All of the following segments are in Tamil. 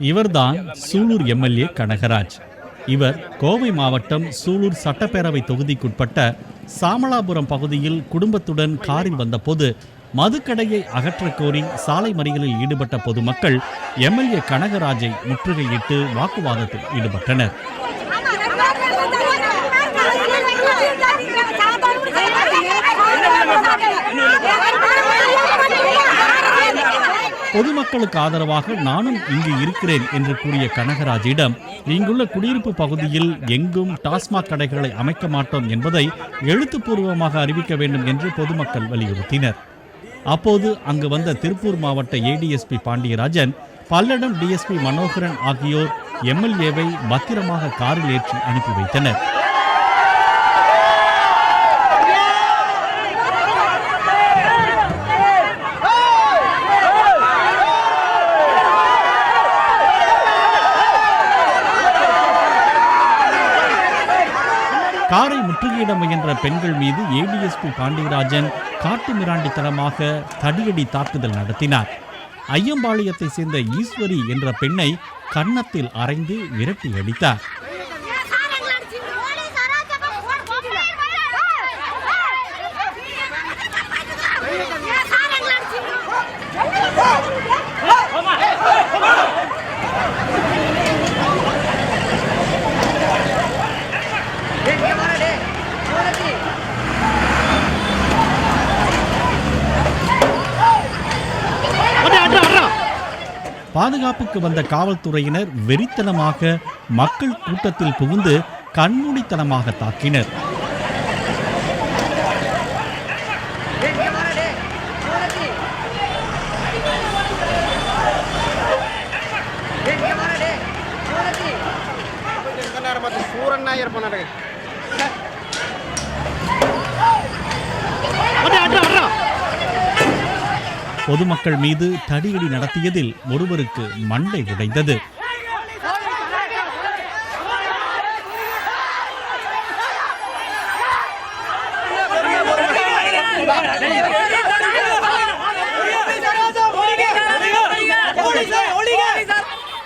இவர்தான் சூலூர் எம்எல்ஏ கனகராஜ். இவர் கோவை மாவட்டம் சூலூர் சட்டப்பேரவை தொகுதிக்குட்பட்ட சாமலாபுரம் பகுதியில் குடும்பத்துடன் காரில் வந்தபோது மதுக்கடையை அகற்றக் கோரி சாலை மறியலில் ஈடுபட்ட பொதுமக்கள் எம்எல்ஏ கனகராஜை முற்றுகையிட்டு வாக்குவாதத்தில் ஈடுபட்டனர். பொதுமக்களுக்கு ஆதரவாக நானும் இங்கு இருக்கிறேன் என்று கூறிய கனகராஜிடம் இங்குள்ள குடியிருப்பு பகுதியில் எங்கும் டாஸ்மாக் கடைகளை அமைக்க மாட்டோம் என்பதை எழுத்துப்பூர்வமாக அறிவிக்க வேண்டும் என்று பொதுமக்கள் வலியுறுத்தினர். அப்போது அங்கு வந்த திருப்பூர் மாவட்ட ஏடிஎஸ்பி பாண்டியராஜன், பல்லடம் டிஎஸ்பி மனோகரன் ஆகியோர் எம்எல்ஏவை பத்திரமாக காரில் ஏற்றி அனுப்பி வைத்தனர். காரை முற்றுகையிட முயன்ற பெண்கள் மீது ஏடிஎஸ்பி பாண்டியராஜன் காட்டுமிராண்டித்தனமாக தடியடி தாக்குதல் நடத்தினார். ஐயம்பாளையத்தை சேர்ந்த ஈஸ்வரி என்ற பெண்ணை கன்னத்தில் அறைந்து விரட்டி அடித்தார். பாதுகாப்புக்கு வந்த காவல்துறையினர் வெறித்தனமாக மக்கள் கூட்டத்தில் புகுந்து கண்மூடித்தனமாக தாக்கினர். பொதுமக்கள் மீது தடியடி நடத்தியதில் ஒருவருக்கு மண்டை உடைந்தது.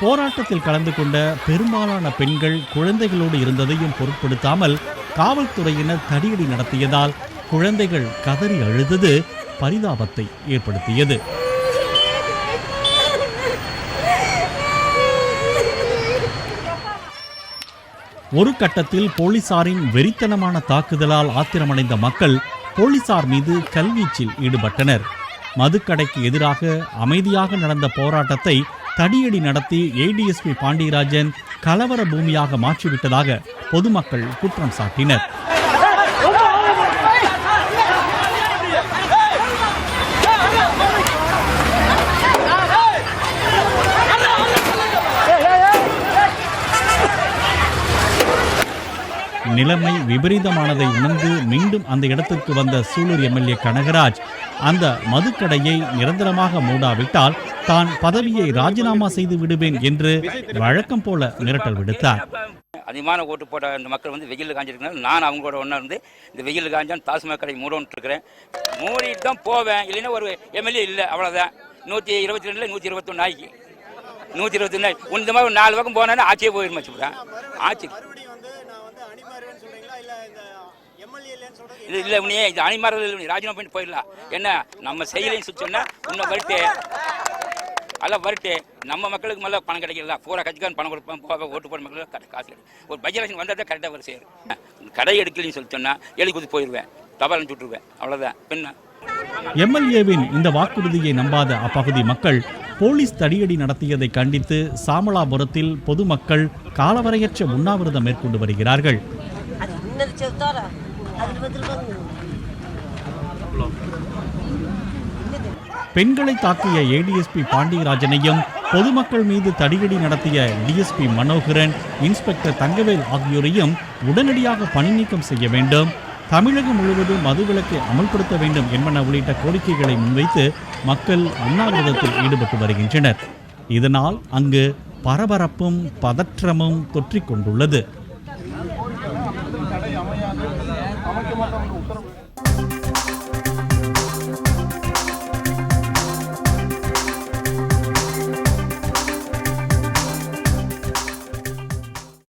போராட்டத்தில் கலந்து கொண்ட பெரும்பாலான பெண்கள் குழந்தைகளோடு இருந்ததையும் பொருட்படுத்தாமல் காவல்துறையினர் தடியடி நடத்தியதால் குழந்தைகள் கதறி அழுதது பரிதாபத்தை ஏற்படுத்தியது. ஒரு கட்டத்தில் போலீசாரின் வெறித்தனமான தாக்குதலால் ஆத்திரமடைந்த மக்கள் போலீசார் மீது கல்வீச்சில் ஈடுபட்டனர். மதுக்கடைக்கு எதிராக அமைதியாக நடந்த போராட்டத்தை தடியடி நடத்தி ஏடிஎஸ்பி பாண்டியராஜன் கலவர பூமியாக மாற்றிவிட்டதாக பொதுமக்கள் குற்றம் சாட்டினர். நிலைமை விபரீதமானதை உணர்ந்து மீண்டும் அந்த இடத்திற்கு வந்த சூலூர் எம்எல்ஏ கனகராஜ் அந்த மதுக்கடையை நிரந்தரமாக மூடாவிட்டால் தான் பதவியை ராஜினாமா செய்து விடுவேன் என்று வழக்கம் போல மிரட்டல் விடுத்தார். அதிகமான ஓட்டு போட்ட அந்த மக்கள் வந்து வெயில் காஞ்சிருக்கனால நான் அவங்களோட ஒன்றா இருந்து இந்த வெயில் காஞ்சான் டாஸ்மாக் கடை மூடன்ட்டு இருக்கிறேன். மூடிட்டு தான் போவேன், இல்லைன்னா ஒரு எம்எல்ஏ இல்லை, அவ்வளோதான். 122 121 ஆகி 121 இந்த மாதிரி 4 பக்கம் போனா ஆட்சியே போயிருமாச்சுதான். ஆட்சி இல்லை உனியே இது அணிமாறல் ராஜினாமா பண்ணிட்டு போயிடலாம். என்ன நம்ம செய்யலைன்னு சொல்லி சொன்னா இன்னும் வரட்டு எல்லாம் வரட்டு நம்ம மக்களுக்கு மேலே பணம் கிடைக்கிறதா பூரா கட்சிக்காரன் பணம் கொடுப்பேன் போக ஓட்டு போட மக்களுக்கு காசு கிடைக்கும். ஒரு பட்ஜெட் வந்தால் தான் கரெக்டாக வர செய்யும். கடை எடுக்கலன்னு சொல்லி சொன்னா எழுதி கொடுத்து போயிடுவேன், தபால் சுட்டுருவேன், அவ்வளோதான். பின்ன எம்எல்ஏவின் இந்த வாக்குறுதியை நம்பாத அப்பகுதி மக்கள் போலீஸ் தடியடி நடத்தியதை கண்டித்து சாமலாபுரத்தில் பொதுமக்கள் காலவரையற்ற உண்ணாவிரதம் மேற்கொண்டு வருகிறார்கள். பெண்களை தாக்கிய ஏடிஎஸ்பி பாண்டியராஜனையும் பொதுமக்கள் மீது தடியடி நடத்திய டிஎஸ்பி மனோகரன், இன்ஸ்பெக்டர் தங்கவேல் ஆகியோரையும் உடனடியாக பணி நீக்கம் செய்ய வேண்டும், தமிழகம் முழுவதும் மதுவிலக்கை அமல்படுத்த வேண்டும் என்பன உள்ளிட்ட கோரிக்கைகளை முன்வைத்து மக்கள் உண்ணாவிரதத்தில் ஈடுபட்டு வருகின்றனர். இதனால் அங்கு பரபரப்பும் பதற்றமும் தொற்றிக் கொண்டுள்ளது.